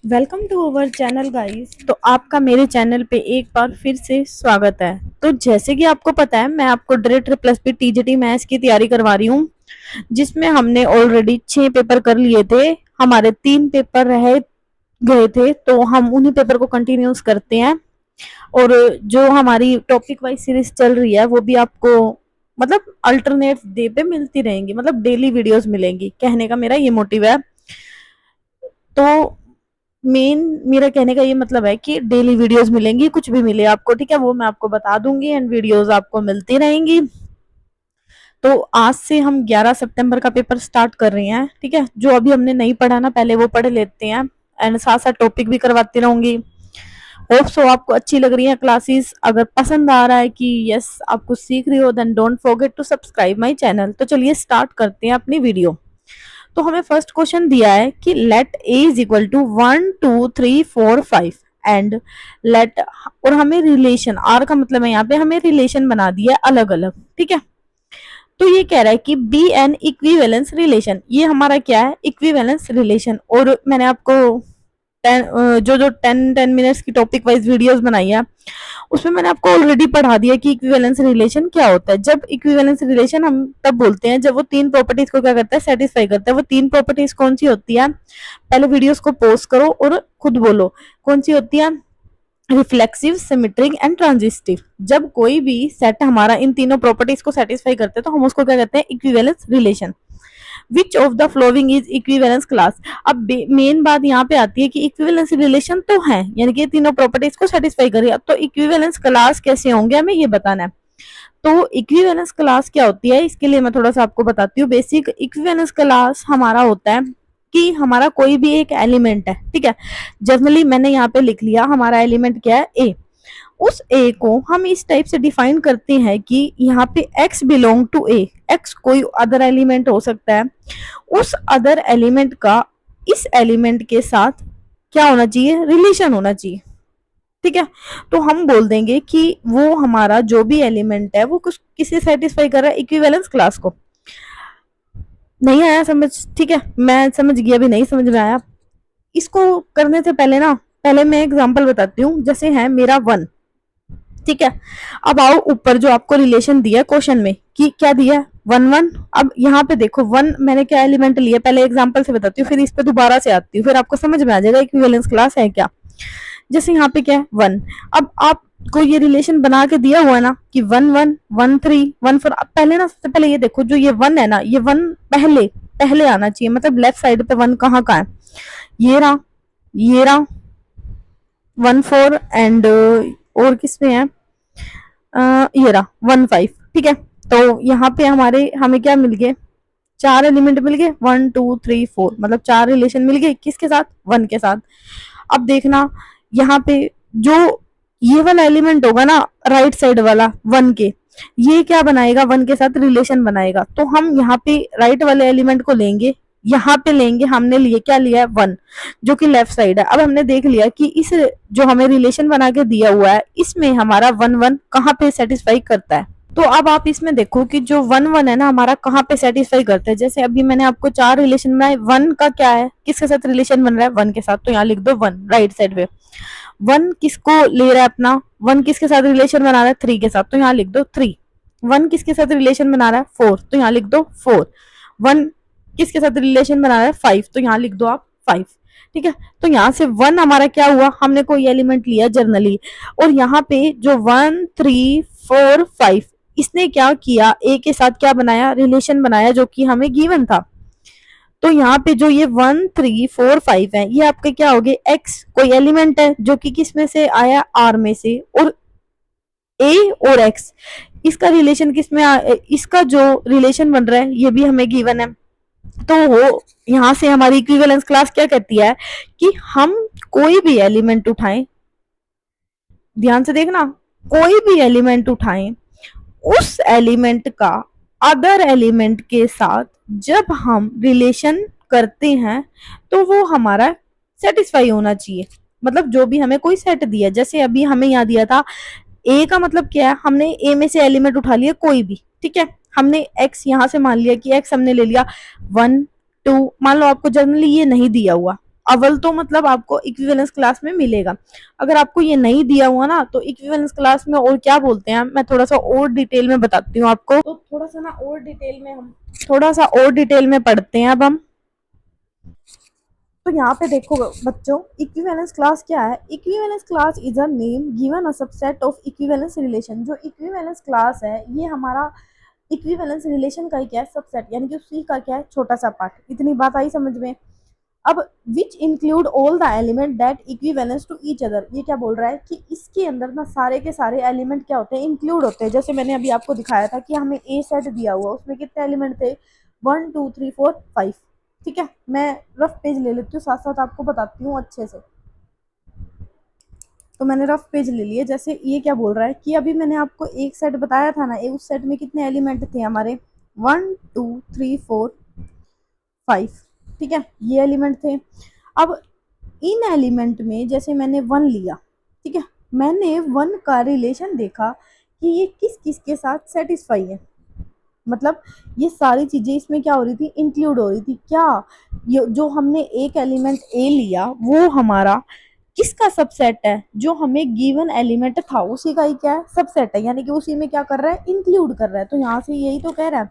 Welcome to our channel guys. तो आपका मेरे चैनल पे एक बार फिर से स्वागत है। तो जैसे कि आपको पता है, मैं आपको direct plus B TGT maths की तैयारी करवा रही हूँ, जिसमें हमने ऑलरेडी 6 पेपर कर लिए थे। हमारे 3 पेपर रह गए थे, तो हम उन्हीं पेपर को कंटिन्यूस करते हैं। और जो हमारी टॉपिक वाइज सीरीज चल रही है वो भी आपको मतलब अल्टरनेट डे पे मिलती रहेंगी, मतलब डेली वीडियोस मिलेंगी। कहने का मेरा ये मोटिव है। तो मेन मेरा कहने का ये मतलब है कि डेली वीडियोस मिलेंगी, कुछ भी मिले आपको, ठीक है, वो मैं आपको बता दूंगी एंड वीडियोस आपको मिलती रहेंगी। तो आज से हम 11 सितंबर का पेपर स्टार्ट कर रहे हैं, ठीक है। जो अभी हमने नहीं पढ़ा ना, पहले वो पढ़ लेते हैं एंड साथ साथ टॉपिक भी करवाती रहूंगी। होप सो आपको अच्छी लग रही है क्लासेस। अगर पसंद आ रहा है कि यस आप कुछ सीख रही हो, then don't forget to subscribe my channel. तो चलिए स्टार्ट करते हैं अपनी वीडियो। तो हमें फर्स्ट क्वेश्चन दिया है कि let A is equal to 1 2 3 4 5 and let, और हमें रिलेशन, आर का मतलब है यहाँ पे हमें रिलेशन बना दिया अलग अलग, ठीक है। तो ये कह रहा है कि बी एन इक्विवेलेंस रिलेशन, ये हमारा क्या है, इक्विवेलेंस रिलेशन। और मैंने आपको जो जो 10 10 मिनट्स की टॉपिक वाइज वीडियोस बनाई है, उसमें मैंने आपको ऑलरेडी पढ़ा दिया कि इक्विवेलेंस रिलेशन क्या होता है। जब इक्विवेलेंस रिलेशन हम तब बोलते हैं जब वो तीन प्रॉपर्टीज को क्या करता है, सेटिस्फाई करता है। वो तीन प्रॉपर्टीज कौन सी होती है, पहले वीडियोस को पॉज करो और खुद बोलो कौन सी होती है। Reflexive, symmetric and transitive. जब कोई भी सेट हमारा इन तीनों प्रॉपर्टीज को सेटिस्फाई करते हैं तो हम उसको क्या कहते हैं, equivalence relation. Which of the following is equivalence class. अब मेन बात यहाँ पे आती है कि इक्विवेलेंस रिलेशन तो है, यानी कि तीनों प्रॉपर्टीज को सेटिस्फाई करेगा, तो इक्विवेलेंस क्लास कैसे होंगे हमें ये बताना है। तो इक्विवेलेंस क्लास क्या होती है, इसके लिए मैं थोड़ा सा आपको बताती हूँ। बेसिक इक्विवेलेंस क्लास हमारा होता है कि हमारा कोई भी एक एलिमेंट है, ठीक है। जनरली मैंने यहाँ पे लिख लिया हमारा एलिमेंट क्या है, ए। उस ए को हम इस टाइप से डिफाइन करते हैं कि यहाँ पे x belong to A, x कोई अदर एलिमेंट हो सकता है, उस अदर एलिमेंट का इस एलिमेंट के साथ क्या होना चाहिए, रिलेशन होना चाहिए, ठीक है। तो हम बोल देंगे कि वो हमारा जो भी एलिमेंट है वो कुछ किसे सेटिस्फाई कर रहा है, इक्विवेलेंस क्लास को। नहीं आया समझ, ठीक है, मैं समझ गया, भी नहीं समझ में आया। इसको करने से पहले ना, पहले मैं एग्जांपल बताती हूँ। जैसे है मेरा 1, ठीक है। अब आओ ऊपर जो आपको रिलेशन दिया है क्वेश्चन में कि क्या दिया है, 1 1। अब यहाँ पे देखो 1 मैंने क्या एलिमेंट लिया, पहले एग्जांपल से बताती हूँ फिर इस पे दोबारा से आती हूँ, फिर आपको समझ में आ जाएगा इक्विवेलेंस क्लास है क्या। जैसे यहाँ पे क्या है 1। अब आपको ये रिलेशन बना के दिया हुआ है ना कि 1 1 1 3 1 4। अब पहले ना, सबसे पहले ये देखो जो ये 1 है ना, ये 1 पहले पहले आना चाहिए, मतलब लेफ्ट साइड पे 1 कहाँ का है, ये रहा, ये रहा 1 4 एंड और किस में है, ये रहा 1 5, ठीक है। तो यहाँ पे हमारे हमें क्या मिल गए, चार एलिमेंट मिल गए, 1 2 3 4, मतलब चार रिलेशन मिल गए, किसके साथ, 1 के साथ। अब देखना यहाँ पे जो ये वाला एलिमेंट होगा ना, राइट साइड वाला 1 के, ये क्या बनाएगा, 1 के साथ रिलेशन बनाएगा। तो हम यहाँ पे राइट वाले एलिमेंट को लेंगे, यहाँ पे लेंगे, हमने लिए क्या लिया है 1, जो कि लेफ्ट साइड है। अब हमने देख लिया कि इस जो हमें रिलेशन बना के दिया हुआ है इसमें हमारा 1 1 कहाँ पे सेटिस्फाई करता है। तो अब आप इसमें देखो कि जो 1 1 है ना हमारा कहाँ पे सेटिस्फाई करता है। जैसे अभी मैंने आपको चार रिलेशन बनाए, 1 का क्या है, किसके साथ रिलेशन बन रहा है, 1 के साथ, तो यहाँ लिख दो 1 राइट साइड पे। 1 किसको ले रहा है अपना, 1 किसके साथ रिलेशन बना रहा है, 3 के साथ, तो यहाँ लिख दो 3। 1 किसके साथ रिलेशन बना रहा है, 4, तो यहाँ लिख दो 4। 1 किसके साथ रिलेशन बना रहा है, 5, तो यहाँ लिख दो आप 5, ठीक है। तो यहाँ से 1 हमारा क्या हुआ, हमने कोई एलिमेंट लिया जर्नली, और यहाँ पे जो 1 3 4 5 इसने क्या किया, ए के साथ क्या बनाया, रिलेशन बनाया जो कि हमें गिवन था। तो यहाँ पे जो ये 1 3 4 5 है, ये आपके क्या हो गए, एक्स कोई एलिमेंट है जो कि किस में से आया, आर में से, और ए और एक्स इसका रिलेशन किस में इसका जो रिलेशन बन रहा है ये भी हमें गिवन है। तो वो यहाँ से हमारी इक्विवेलेंस क्लास क्या कहती है कि हम कोई भी एलिमेंट उठाएं, ध्यान से देखना, कोई भी एलिमेंट उठाएं, उस एलिमेंट का अदर एलिमेंट के साथ जब हम रिलेशन करते हैं तो वो हमारा सेटिस्फाई होना चाहिए। मतलब जो भी हमें कोई सेट दिया, जैसे अभी हमें यहाँ दिया था ए का मतलब क्या है, हमने ए में से एलिमेंट उठा लिया कोई भी, ठीक है। हमने एक्स यहाँ से मान लिया कि एक्स हमने ले लिया 1 2, मान लो आपको जनरली ये नहीं दिया हुआ, अव्वल तो मतलब आपको इक्विवेलेंस क्लास में मिलेगा। अगर आपको ये नहीं दिया हुआ ना तो इक्विवेलेंस क्लास में और क्या बोलते हैं, मैं थोड़ा सा और डिटेल में बताती हूँ आपको। तो थोड़ा सा और डिटेल में पढ़ते हैं अब हम। तो यहाँ पे देखो बच्चों, इक्विवेलेंस क्लास क्या है। Equivalence class is a name given a subset of equivalence relation. जो इक्विवेलेंस क्लास है ये हमारा इक्विवेलेंस रिलेशन का ही क्या है, सबसेट, यानी कि उसी का क्या है, छोटा सा पार्ट। इतनी बात आई समझ में। अब which include all the element that equivalence to each other, ये क्या बोल रहा है कि इसके अंदर ना सारे के सारे एलिमेंट क्या होते हैं, इंक्लूड होते हैं। जैसे मैंने अभी आपको दिखाया था कि हमें ए सेट दिया हुआ, उसमें कितने एलिमेंट थे, 1 2 3 4 5। ठीक है, मैं रफ पेज ले लेती हूँ, साथ साथ आपको बताती हूँ अच्छे से। तो मैंने रफ पेज ले लिया। जैसे ये क्या बोल रहा है कि अभी मैंने आपको एक सेट बताया था ना, उस सेट में कितने एलिमेंट थे हमारे, 1 2 3 4 5। ठीक है, ये एलिमेंट थे। अब इन एलिमेंट में जैसे मैंने 1 लिया, ठीक है, मैंने 1 का रिलेशन देखा कि ये किस किस के साथ सेटिस्फाई है। मतलब ये सारी चीजें इसमें क्या हो रही थी, इंक्लूड हो रही थी। क्या ये जो हमने एक एलिमेंट ए लिया वो हमारा किसका सबसेट है, जो हमें गिवन एलिमेंट था उसी का ही क्या है, सबसेट है, यानी कि उसी में क्या कर रहा है, इंक्लूड कर रहा है। तो यहाँ से यही तो कह रहा है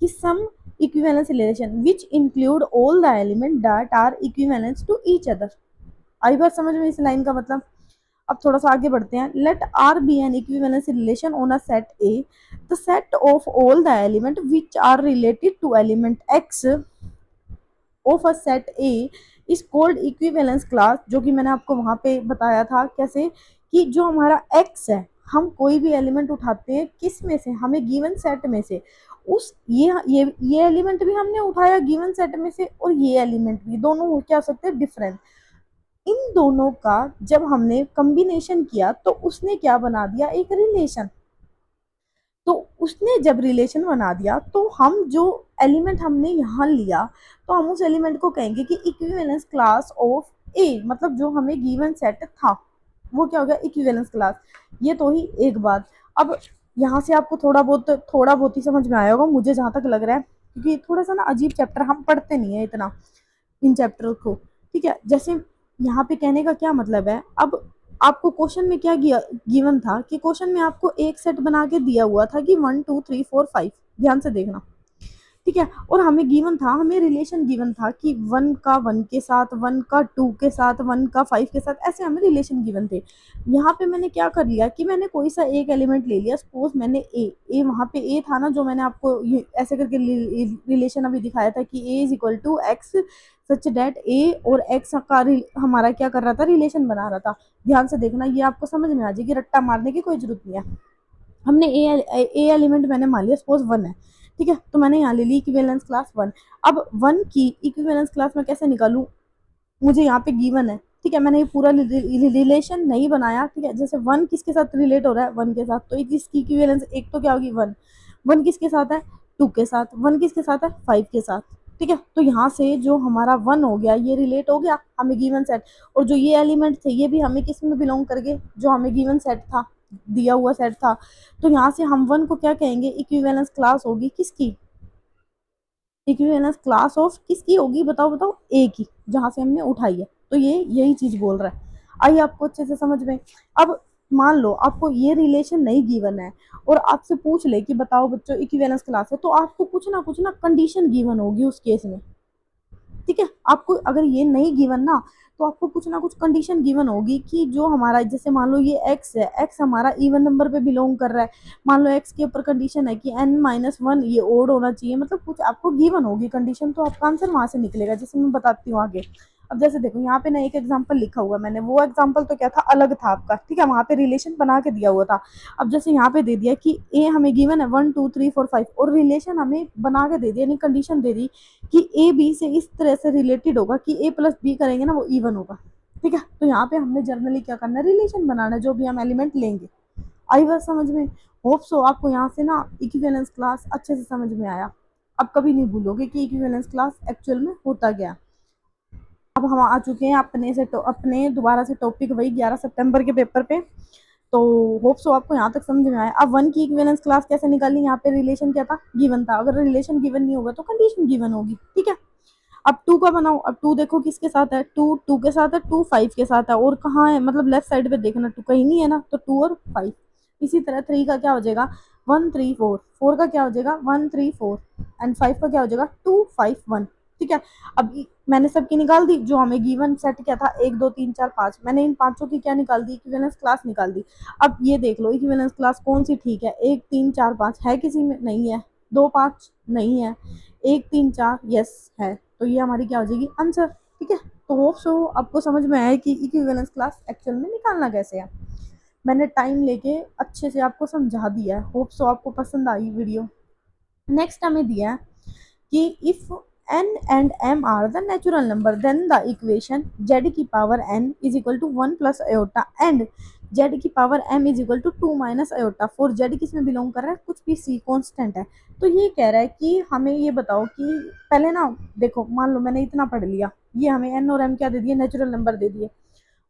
कि some equivalence relation which include all the element that are equivalence to each other. आई बात समझ में इस लाइन का मतलब। अब थोड़ा सा आगे बढ़ते हैं। Let R be an equivalence relation on a set A, the set of all the element which are related to element X of a set A is called equivalence class. जो कि मैंने आपको वहां पे बताया था कैसे, कि जो हमारा एक्स है, हम कोई भी एलिमेंट उठाते हैं किस में से, हमें गिवन सेट में से, उस ये एलिमेंट भी हमने उठाया गिवन सेट में से, और ये एलिमेंट भी, दोनों हो क्या हो सकते हैं, डिफरेंट। इन दोनों का जब हमने कॉम्बिनेशन किया तो उसने क्या बना दिया, एक रिलेशन। तो उसने जब रिलेशन बना दिया तो हम जो एलिमेंट हमने यहाँ लिया, तो हम उस एलिमेंट को कहेंगे कि इक्विवेलेंस क्लास ऑफ ए, मतलब जो हमें गिवन सेट था वो क्या हो गया, इक्विवेलेंस क्लास। ये तो ही एक बात। अब यहाँ से आपको थोड़ा बहुत ही समझ में आया होगा मुझे जहाँ तक लग रहा है, क्योंकि थोड़ा सा ना अजीब चैप्टर, हम पढ़ते नहीं है इतना इन चैप्टर को। ठीक है, जैसे यहाँ पे कहने का क्या मतलब है, अब आपको क्वेश्चन में क्या गिवन था, कि क्वेश्चन में आपको एक सेट बना के दिया हुआ था कि 1 2 3 4 5। ध्यान से देखना। ठीक है, और हमें गिवन था, हमें रिलेशन गिवन था कि 1 का 1 के साथ, 1 का 2 के साथ, 1 का 5 के साथ, ऐसे हमें रिलेशन गिवन थे। यहाँ पे मैंने क्या कर लिया कि मैंने कोई सा एक एलिमेंट ले लिया, सपोज मैंने ए वहाँ पे ए था ना, जो मैंने आपको ये ऐसे करके रिलेशन अभी दिखाया था कि A is equal to X, such that A और एक्स का हमारा क्या कर रहा था, रिलेशन बना रहा था। ध्यान से देखना, ये आपको समझ में आ जाएगी, रट्टा मारने की कोई जरूरत नहीं है। हमने ए एलिमेंट मैंने मान लिया सपोज 1 है। ठीक है, तो मैंने यहाँ ले ली इक्विवेलेंस क्लास 1। अब 1 की इक्विवेलेंस क्लास मैं कैसे निकालूं, मुझे यहाँ पे गिवन है। ठीक है, मैंने ये पूरा रिलेशन नहीं बनाया। ठीक है, जैसे 1 किसके साथ रिलेट हो रहा है, 1 के साथ, तो इसकी इक्विवेलेंस एक तो क्या होगी, 1। 1 किसके साथ है, 2 के साथ। 1 किसके साथ है, 5 के साथ। ठीक है, तो यहाँ से जो हमारा 1 हो गया ये रिलेट हो गया हमें गिवन सेट, और जो ये एलिमेंट थे ये भी हमें किस में बिलोंग कर गए, जो हमें गिवन सेट था, दिया हुआ सेट था। तो यहाँ से हम 1 को क्या कहेंगे, इक्विवेलेंस क्लास होगी किसकी, इक्विवेलेंस क्लास ऑफ किसकी होगी, बताओ बताओ, ए की, जहां से हमने उठाई है। तो ये यही चीज बोल रहा है। आइए आपको अच्छे से समझ में। अब मान लो आपको ये रिलेशन नहीं गिवन है, और आपसे पूछ ले कि बताओ बच्चों इक्विवेलेंस क्लास है, तो आपको कुछ ना कंडीशन गिवन होगी उस केस में। ठीक है, आपको अगर ये नहीं गिवन ना, तो आपको कुछ ना कुछ कंडीशन गिवन होगी कि जो हमारा, जैसे मान लो ये एक्स है, एक्स हमारा इवन नंबर पे बिलोंग कर रहा है, मान लो एक्स के ऊपर कंडीशन है कि n-1 ये ओड होना चाहिए, मतलब कुछ आपको गिवन होगी कंडीशन, तो आपका आंसर वहां से निकलेगा, जैसे मैं बताती हूँ आगे। अब जैसे देखो यहाँ पे ना एक एग्जाम्पल लिखा हुआ है मैंने, वो एग्जाम्पल तो क्या था, अलग था आपका। ठीक है, वहां पे रिलेशन बना के दिया हुआ था। अब जैसे यहाँ पे दे दिया कि ए हमें गिवन है 1 2 3 4 5, और रिलेशन हमें बना के दे दिया, यानी कंडीशन दे दी कि ए बी से इस तरह से रिलेटेड होगा कि ए प्लस बी करेंगे ना वो इवन होगा। ठीक है, तो यहाँ पे हमने जर्नली क्या करना है, रिलेशन बनाना है, जो भी हम एलिमेंट लेंगे। आई बात समझ में। होप सो आपको यहाँ से ना इक्विवेलेंस क्लास अच्छे से समझ में आया। अब कभी नहीं भूलोगे कि इक्विवेलेंस क्लास एक्चुअल में होता गया। अब हम आ चुके हैं अपने दोबारा से टॉपिक वही 11 सितंबर के पेपर पे। तो होप सो आपको यहाँ तक समझ में आया। अब 1 की इक्विवेलेंस क्लास कैसे निकाली, यहाँ पे रिलेशन क्या था, गिवन था। अगर रिलेशन गिवन नहीं होगा तो कंडीशन गिवन होगी। ठीक है, अब 2 का बनाओ, अब 2 देखो किसके साथ है, 2 2 के साथ है, 2 5 के साथ है, और कहाँ है, मतलब लेफ्ट साइड पे देखना, 2 कहीं नहीं है ना, तो 2 और 5। इसी तरह 3 का क्या हो जाएगा, 1 3 4, 4 का क्या हो जाएगा 1 3 4, एंड 5 का क्या हो जाएगा 2 5 1। ठीक है, अब मैंने सबकी निकाल दी, जो हमें गिवन सेट क्या था 1 2 3 4 5, मैंने इन पांचों की क्या निकाल दी, इक्विवेलेंस क्लास निकाल दी। अब ये देख लो इक्विवेलेंस क्लास कौन सी ठीक है, 1 3 4 5 है किसी में, नहीं है, 2 5 नहीं है, 1 3 4 यस है, तो ये हमारी क्या हो जाएगी आंसर। ठीक है, तो होप सो आपको समझ में आया कि इक्विवेलेंस क्लास एक्चुअल में निकालना कैसे है। मैंने टाइम लेके अच्छे से आपको समझा दिया है, होप सो आपको पसंद आई वीडियो। नेक्स्ट हमें दिया है कि if n and m are the natural number then the equation z की power n is equal to 1 plus iota and z की power m is equal to 2 minus iota for z किस में belong कर रहा है, कुछ भी c constant है। तो ये कह रहा है कि हमें ये बताओ कि पहले ना देखो, मान लो मैंने इतना पढ़ लिया, ये हमें n और m क्या दे दिए, नेचुरल नंबर दे दिए,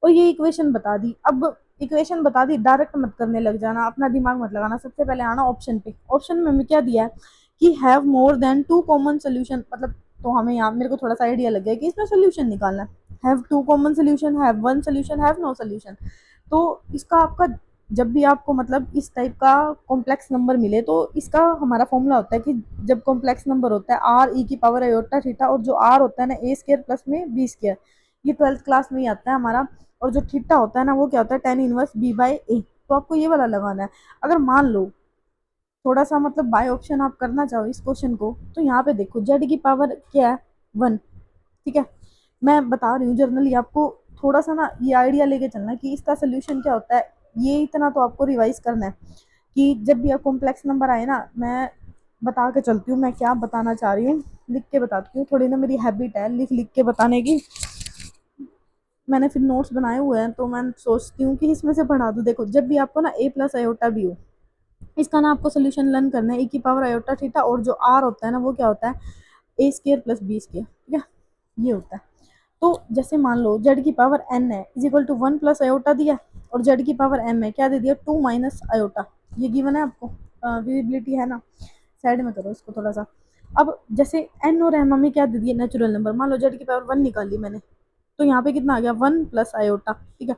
और ये इक्वेशन बता दी। अब इक्वेशन बता दी, डायरेक्ट मत करने लग जाना, अपना दिमाग मत लगाना, सबसे पहले आना ऑप्शन पे। ऑप्शन में हमें क्या दिया है कि have more than 2 common solution, मतलब तो हमें यहाँ मेरे को थोड़ा सा आइडिया लग गया कि इसमें सोल्यूशन निकालना है। Have 2 common solution, have 1 solution, have no solution. तो इसका आपका जब भी आपको मतलब इस टाइप का कॉम्प्लेक्स नंबर मिले, तो इसका हमारा फॉर्मूला होता है कि जब कॉम्प्लेक्स नंबर होता है आर ई की पावर आयोटा थीटा, और जो आर होता है ना ए स्क्वायर प्लस में बी स्क्वायर, ये 12th क्लास में ही आता है हमारा, और जो थीटा होता है ना वो क्या होता है tan इनवर्स बी बाई ए। तो आपको ये वाला लगाना है। अगर मान लो थोड़ा सा मतलब बाय ऑप्शन आप करना चाहो इस क्वेश्चन को, तो यहाँ पे देखो जेड की पावर क्या है 1। ठीक है, मैं बता रही हूँ जर्नली आपको, थोड़ा सा ना ये आइडिया लेके चलना कि इसका सोल्यूशन क्या होता है, ये इतना तो आपको रिवाइज करना है कि जब भी आप कॉम्प्लेक्स नंबर आए ना, मैं बता के चलती हूँ मैं क्या बताना चाह रही हूँ, लिख के बताती हूँ, थोड़ी ना मेरी हैबिट है लिख लिख के बताने की, मैंने फिर नोट्स बनाए हुए हैं, तो मैं सोचती हूँ कि इसमें से पढ़ा दूँ। देखो जब भी आपको ना ए प्लस आयोटा भी हो, इसका ना आपको सोल्यूशन लर्न करना है, ए की पावर आयोटा थीटा, और जो आर होता है ना वो क्या होता है A square plus B square. ठीक है, ये होता है। तो जैसे मान लो जेड की पावर एन है is equal to 1 plus iota दिया, और जेड की पावर एम है क्या दे दिया 2 माइनस आयोटा, ये गिवन है आपको, विजिबिलिटी है ना, साइड में करो इसको थोड़ा सा। अब जैसे एन और एम हमें क्या दे दिए नेचुरल नंबर, मान लो जेड की पावर 1 निकाली मैंने, तो यहाँ पे कितना आ गया 1 प्लस आयोटा। ठीक है,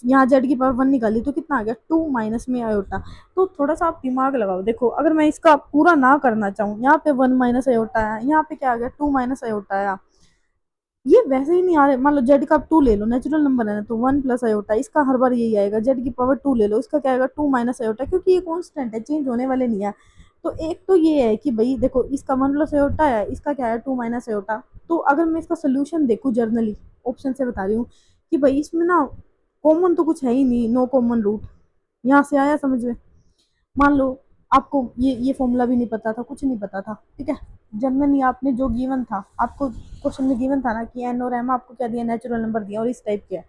यहाँ जेड की पावर 1 निकाली तो कितना आ गया 2 माइनस में आयोटा। तो थोड़ा सा आप दिमाग लगाओ, देखो अगर मैं इसका पूरा ना करना चाहूँ, यहाँ पे 1 माइनस आयोटा है, यहाँ पे क्या आ गया 2 माइनस आयोटा आया, ये वैसे ही नहीं आ रहे। मान लो जेड का 2 ले लो, नेचुरल नंबर है ना, तो 1 प्लस आयोटा, इसका हर बार यही आएगा, जेड की पावर 2 ले लो, इसका क्या आएगा 2 माइनस आयोटा, क्योंकि ये कॉन्स्टेंट है, चेंज होने वाले नहीं है। तो एक तो ये है कि भाई देखो इसका 1 प्लस आयोटा है, इसका क्या है 2 माइनस आयोटा। तो अगर मैं इसका सोल्यूशन देखूँ जर्नली, ऑप्शन से बता रही हूँ कि भाई इसमें ना कॉमन तो कुछ है ही नहीं, नो कॉमन रूट, यहाँ से आया समझ में। मान लो आपको ये फॉर्मूला भी नहीं पता था, कुछ नहीं पता था, ठीक है, जनरली आपने जो गिवन था, आपको क्वेश्चन में गिवन था ना कि एन और एम आपको क्या दिया नेचुरल नंबर दिया और इस टाइप के है,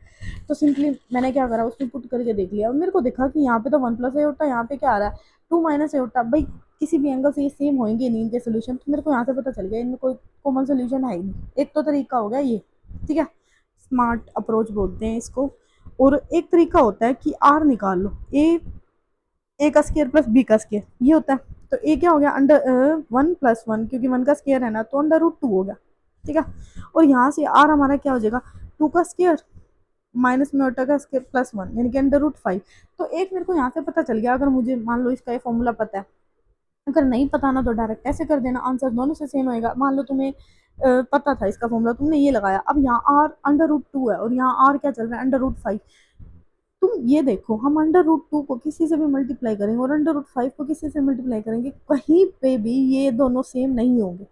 तो सिंपली मैंने क्या करा उसमें पुट करके देख लिया, और मेरे को देखा कि यहाँ पे तो 1 प्लस ए होता है, यहाँ पे क्या आ रहा है 2 माइनस ए होता है, भाई किसी भी एंगल से ये सेम होंगे नहीं इनके सोल्यूशन, तो मेरे को यहाँ से पता चल गया इनमें कोई कॉमन सोल्यूशन है ही नहीं। एक तो तरीका हो गया ये, ठीक है, स्मार्ट अप्रोच बोलते हैं इसको। और एक तरीका होता है कि आर निकाल लो, ए का स्केयर प्लस बी का स्केयर, ये होता है। तो ए क्या हो गया अंडर 1 प्लस 1, क्योंकि 1 का स्केयर है ना, तो अंडर रूट 2 हो गया। ठीक है, और यहाँ से आर हमारा क्या हो जाएगा 2 का स्केयर माइनस में ओटा का स्केयर प्लस 1, यानी कि अंडर रूट 5। तो एक मेरे को यहाँ से पता चल गया, अगर मुझे मान लो इसका ये फॉर्मूला पता है, अगर नहीं पता ना तो डायरेक्ट ऐसे कर देना, आंसर दोनों से सेम होएगा। मान लो तुम्हें पता था इसका फॉर्मूला, तुमने ये लगाया, अब यहाँ आर अंडर रूट 2 है और यहाँ आर क्या चल रहा है अंडर रूट 5। तुम ये देखो, हम अंडर रूट 2 को किसी से भी मल्टीप्लाई करेंगे और अंडर रूट 5 को किसी से मल्टीप्लाई करेंगे, कहीं पे भी ये दोनों सेम नहीं होंगे,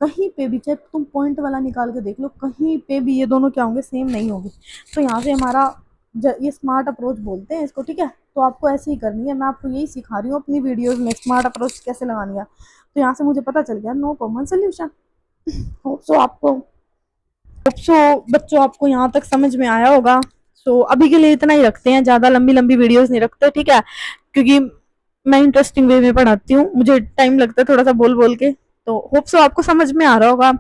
कहीं पे भी, चाहे तुम पॉइंट वाला निकाल के देख लो, कहीं पे भी ये दोनों क्या होंगे सेम नहीं होंगे। तो यहाँ से हमारा ये स्मार्ट अप्रोच बोलते हैं इसको। ठीक है, तो आपको ऐसे ही करनी है, मैं आपको यही सिखा रही हूँ अपनी वीडियोज में स्मार्ट अप्रोच कैसे लगानी है। तो यहाँ से मुझे पता चल गया no common solution. Hope so आपको बच्चों आपको यहाँ तक समझ में आया होगा। सो अभी के लिए इतना ही रखते हैं, ज्यादा लंबी लंबी वीडियोस नहीं रखते, ठीक है, क्योंकि मैं इंटरेस्टिंग वे में पढ़ाती हूँ, मुझे टाइम लगता है थोड़ा सा बोल बोल के। तो होप सो आपको समझ में आ रहा होगा।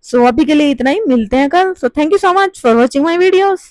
सो अभी के लिए इतना ही, मिलते हैं कल। So thank you so much for watching my videos.